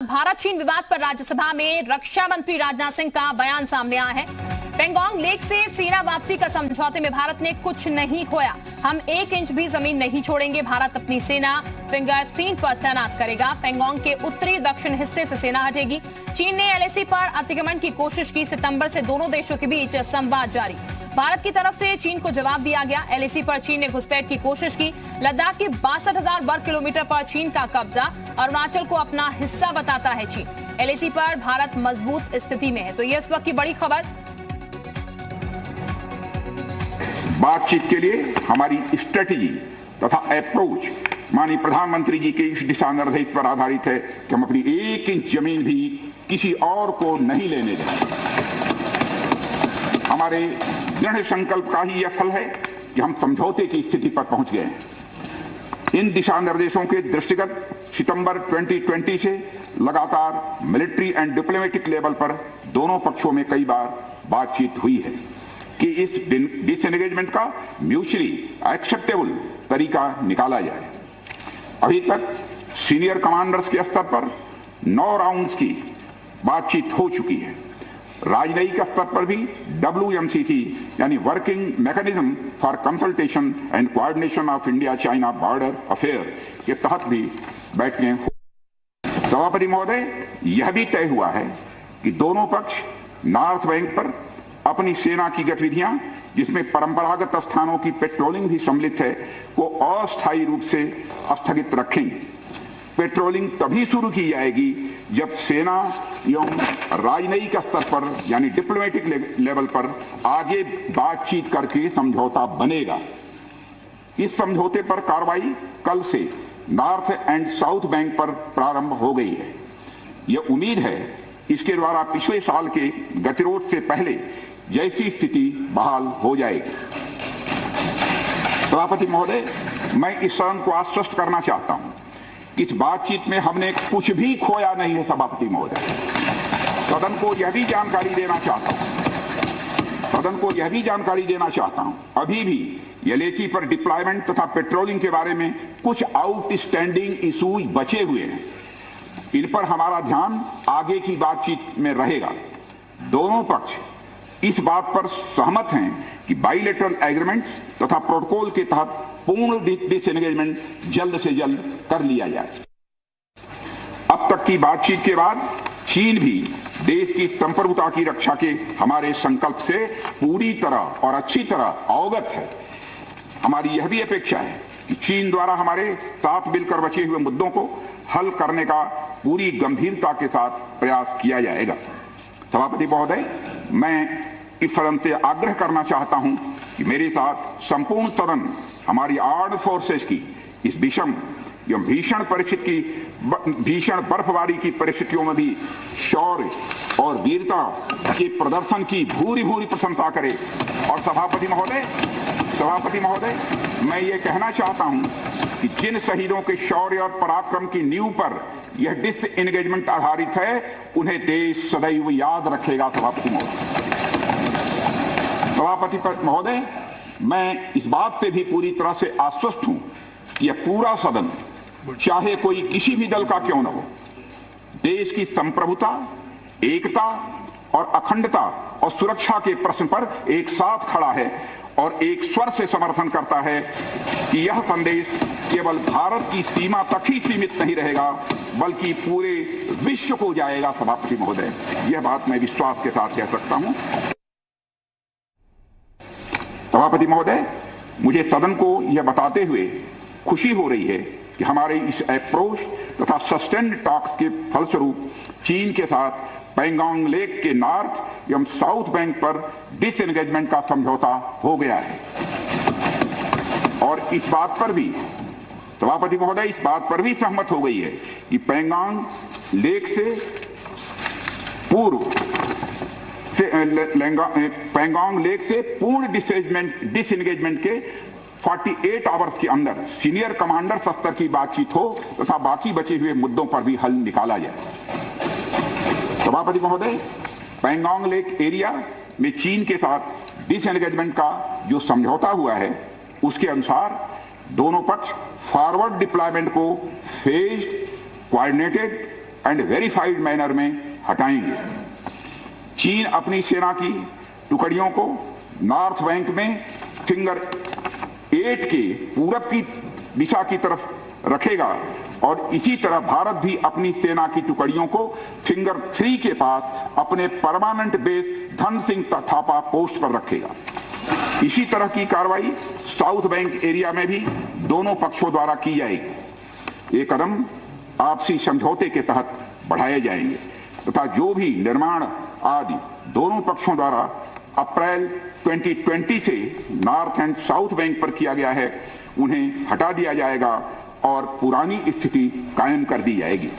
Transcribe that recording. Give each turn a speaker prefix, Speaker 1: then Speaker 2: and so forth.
Speaker 1: भारत चीन विवाद पर राज्यसभा में रक्षा मंत्री राजनाथ सिंह का बयान सामने आया है। पेंगोंग लेक से सेना वापसी का समझौते में भारत ने कुछ नहीं खोया। हम 1 इंच भी जमीन नहीं छोड़ेंगे। भारत अपनी सेना फिंगर 3 पर तैनात करेगा। पेंगोंग के उत्तरी दक्षिण हिस्से से सेना हटेगी। चीन ने एलएसी पर अतिक्रमण की कोशिश की। सितंबर से दोनों देशों के बीच संवाद जारी। भारत की तरफ से चीन को जवाब दिया गया। एलएसी पर चीन ने घुसपैठ की कोशिश की। लद्दाख की 62,000 वर्ग किलोमीटर पर चीन का कब्जा। अरुणाचल को अपना हिस्सा बताता है चीन। एलएसी पर भारत मजबूत स्थिति में है। तो ये इस वक्त की बड़ी खबर।
Speaker 2: बातचीत के लिए हमारी स्ट्रेटेजी तथा अप्रोच माननीय प्रधानमंत्री जी के इस दिशा निर्देश पर आधारित है कि हम अपनी 1 इंच जमीन भी किसी और को नहीं लेने देंगे। हमारे दृढ़ संकल्प का ही यह फल है कि हम समझौते की स्थिति पर पहुंच गए हैं। इन दिशा निर्देशों के दृष्टिगत सितंबर 2020 से लगातार मिलिट्री एंड डिप्लोमेटिक लेवल पर दोनों पक्षों में कई बार बातचीत हुई है कि इस डिसएंगेजमेंट का म्यूचुअली एक्सेप्टेबल तरीका निकाला जाए। अभी तक सीनियर कमांडर्स के स्तर पर 9 राउंड्स की बातचीत हो चुकी है। राजनयिक स्तर पर भी WMCC यानी working mechanism for consultation and coordination of India China border affair के तहत भी बैठकें हो। सभापति महोदय, यह भी तय हुआ है कि दोनों पक्ष नॉर्थ बैंक पर अपनी सेना की गतिविधियां, जिसमें परंपरागत स्थानों की पेट्रोलिंग भी सम्मिलित है, को अस्थायी रूप से स्थगित रखेंगे। पेट्रोलिंग तभी शुरू की जाएगी जब सेना एवं राजनयिक स्तर पर यानी डिप्लोमेटिक लेवल पर आगे बातचीत करके समझौता बनेगा। इस समझौते पर कार्रवाई कल से नॉर्थ एंड साउथ बैंक पर प्रारंभ हो गई है। यह उम्मीद है इसके द्वारा पिछले साल के गतिरोध से पहले जैसी स्थिति बहाल हो जाएगी। सभापति महोदय, मैं इस सदन को आश्वस्त करना चाहता हूं कि इस बातचीत में हमने कुछ भी खोया नहीं है। सभापति महोदय, सदन को यह भी जानकारी देना चाहता हूं अभी भी एलएसी पर डिप्लॉयमेंट तथा पेट्रोलिंग के बारे में कुछ आउटस्टैंडिंग इशूज बचे हुए हैं। इन पर हमारा ध्यान आगे की बातचीत में रहेगा। दोनों पक्ष इस बात पर सहमत हैं कि बाइलेटरल एग्रीमेंट्स तथा प्रोटोकॉल के तहत पूर्ण डिसएंगेजमेंट जल्द से जल्द कर लिया जाए। अब तक की बातचीत के बाद चीन भी देश की संप्रभुता की रक्षा के हमारे संकल्प से पूरी तरह और अच्छी तरह अवगत है। हमारी यह भी अपेक्षा है कि चीन द्वारा हमारे साथ मिलकर बचे हुए मुद्दों को हल करने का पूरी गंभीरता के साथ प्रयास किया जाएगा। सभापति महोदय, मैं इस सदन से आग्रह करना चाहता हूं कि मेरे साथ संपूर्ण सदन हमारी आर्म्ड फोर्सेस की इस विषम एवं भीषण बर्फबारी की परिस्थितियों में भी शौर्य और वीरता के प्रदर्शन की भूरी भूरी प्रशंसा करे। और सभापति महोदय, मैं ये कहना चाहता हूं कि जिन शहीदों के शौर्य और पराक्रम की नींव पर यह डिसएंगेजमेंट आधारित है, उन्हें देश सदैव याद रखेगा। सभापति महोदय, मैं इस बात से भी पूरी तरह से आश्वस्त हूं कि यह पूरा सदन, चाहे कोई किसी भी दल का क्यों न हो, देश की संप्रभुता, एकता और अखंडता और सुरक्षा के प्रश्न पर एक साथ खड़ा है और एक स्वर से समर्थन करता है कि यह संदेश केवल भारत की सीमा तक ही सीमित नहीं रहेगा, बल्कि पूरे विश्व को जाएगा। सभापति महोदय, यह बात मैं विश्वास के साथ कह सकता हूं। सभापति महोदय, मुझे सदन को यह बताते हुए खुशी हो रही है कि हमारे इस अप्रोच तथा सस्टेन्ड टॉक्स के फलस्वरूप चीन के साथ पेंगोंग लेक के नॉर्थ एवं साउथ बैंक पर डिसएंगेजमेंट का समझौता हो गया है। और इस बात पर भी सभापति महोदय, इस बात पर भी सहमत हो गई है कि पेंगोंग लेक से पूर्ण डिसएंगेजमेंट के 48 आवर्स के अंदर सीनियर कमांडर स्तर की बातचीत हो तथा बाकी बचे हुए मुद्दों पर भी हल निकाला जाए। सभापति महोदय, पेंगोंग लेक एरिया में चीन के साथ डिसएंगेजमेंट का जो समझौता हुआ है, उसके अनुसार दोनों पक्ष फॉरवर्ड डिप्लॉयमेंट को phased, coordinated and verified manner में हटाएंगे। चीन अपनी सेना की टुकड़ियों को नॉर्थ बैंक में फिंगर 8 के पूरब की दिशा की तरफ रखेगा और इसी तरह भारत भी अपनी सेना की टुकड़ियों को फिंगर 3 के पास अपने permanent base Dhan Singh Thapa post पर रखेगा। इसी तरह की कार्रवाई साउथ बैंक एरिया में भी दोनों पक्षों द्वारा की जाएगी। ये कदम आपसी समझौते के तहत बढ़ाए जाएंगे तथा जो भी निर्माण आदि दोनों पक्षों द्वारा अप्रैल 2020 से नॉर्थ एंड साउथ बैंक पर किया गया है उन्हें हटा दिया जाएगा और पुरानी स्थिति कायम कर दी जाएगी।